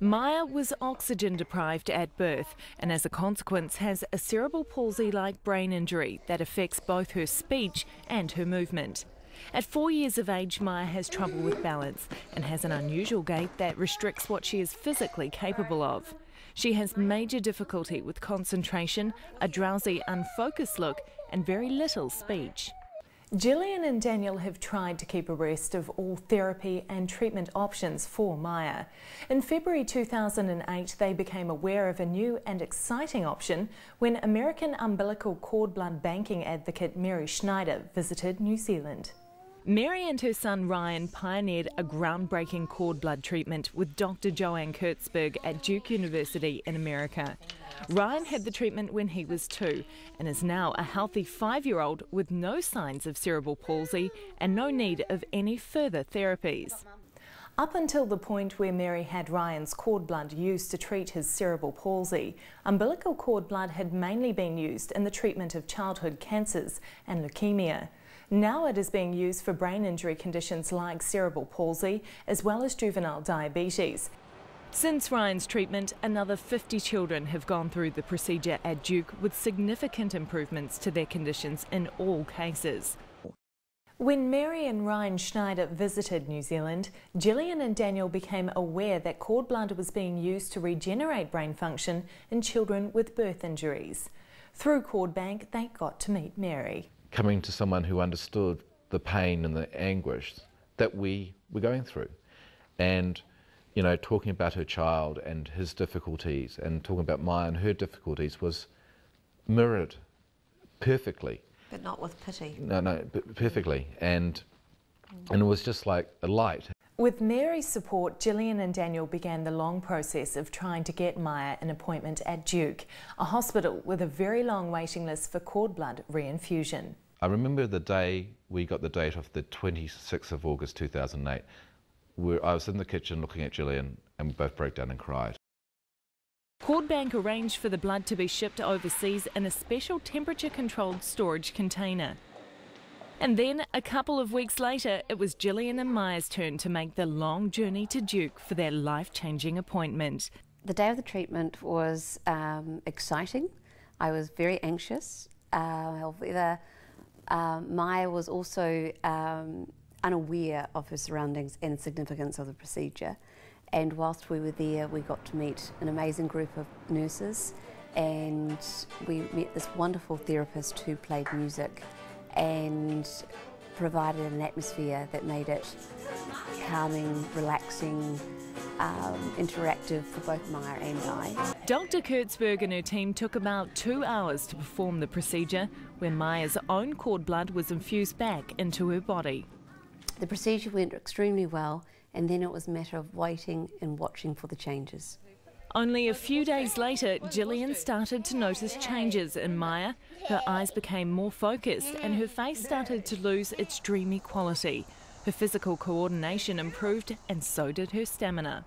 Maya was oxygen deprived at birth and as a consequence has a cerebral palsy-like brain injury that affects both her speech and her movement. At 4 years of age, Maya has trouble with balance and has an unusual gait that restricts what she is physically capable of. She has major difficulty with concentration, a drowsy, unfocused look and very little speech. Gillian and Daniel have tried to keep abreast of all therapy and treatment options for Maya. In February 2008, they became aware of a new and exciting option when American umbilical cord blood banking advocate Mary Schneider visited New Zealand. Mary and her son Ryan pioneered a groundbreaking cord blood treatment with Dr. Joanne Kurtzberg at Duke University in America. Ryan had the treatment when he was 2 and is now a healthy 5-year-old with no signs of cerebral palsy and no need of any further therapies. Up until the point where Mary had Ryan's cord blood used to treat his cerebral palsy, umbilical cord blood had mainly been used in the treatment of childhood cancers and leukemia. Now it is being used for brain injury conditions like cerebral palsy as well as juvenile diabetes. Since Ryan's treatment, another 50 children have gone through the procedure at Duke with significant improvements to their conditions in all cases. When Mary and Ryan Schneider visited New Zealand, Gillian and Daniel became aware that cord blood was being used to regenerate brain function in children with birth injuries. Through Cord Bank, they got to meet Mary. Coming to someone who understood the pain and the anguish that we were going through, and you know, talking about her child and his difficulties and talking about Maya and her difficulties was mirrored perfectly. But not with pity. No, perfectly. And it was just like a light. With Mary's support, Gillian and Daniel began the long process of trying to get Maya an appointment at Duke, a hospital with a very long waiting list for cord blood reinfusion. I remember the day we got the date of the 26th of August 2008. I was in the kitchen looking at Gillian and we both broke down and cried. Cord Bank arranged for the blood to be shipped overseas in a special temperature-controlled storage container. And then, a couple of weeks later, it was Gillian and Maya's turn to make the long journey to Duke for their life-changing appointment. The day of the treatment was exciting. I was very anxious. However, Maya was also unaware of her surroundings and significance of the procedure. And whilst we were there, we got to meet an amazing group of nurses, and we met this wonderful therapist who played music and provided an atmosphere that made it calming, relaxing, interactive for both Maya and I. Dr. Kurtzberg and her team took about 2 hours to perform the procedure, where Maya's own cord blood was infused back into her body. The procedure went extremely well, and then it was a matter of waiting and watching for the changes. Only a few days later, Gillian started to notice changes in Maya. Her eyes became more focused and her face started to lose its dreamy quality. Her physical coordination improved and so did her stamina.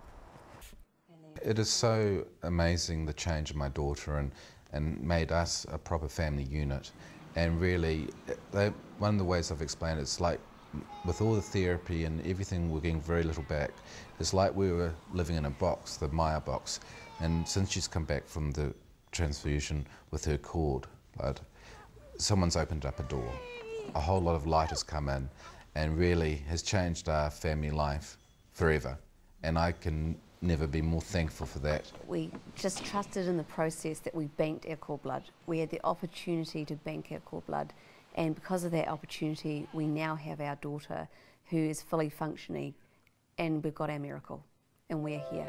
It is so amazing, the change in my daughter, and made us a proper family unit. And really, one of the ways I've explained it, it's like with all the therapy and everything, we're getting very little back. It's like we were living in a box, the Maya box, and since she's come back from the transfusion with her cord blood, someone's opened up a door. A whole lot of light has come in and really has changed our family life forever, and I can never be more thankful for that. We just trusted in the process that we banked our cord blood. We had the opportunity to bank our cord blood, and because of that opportunity, we now have our daughter who is fully functioning, and we've got our miracle, and we're here.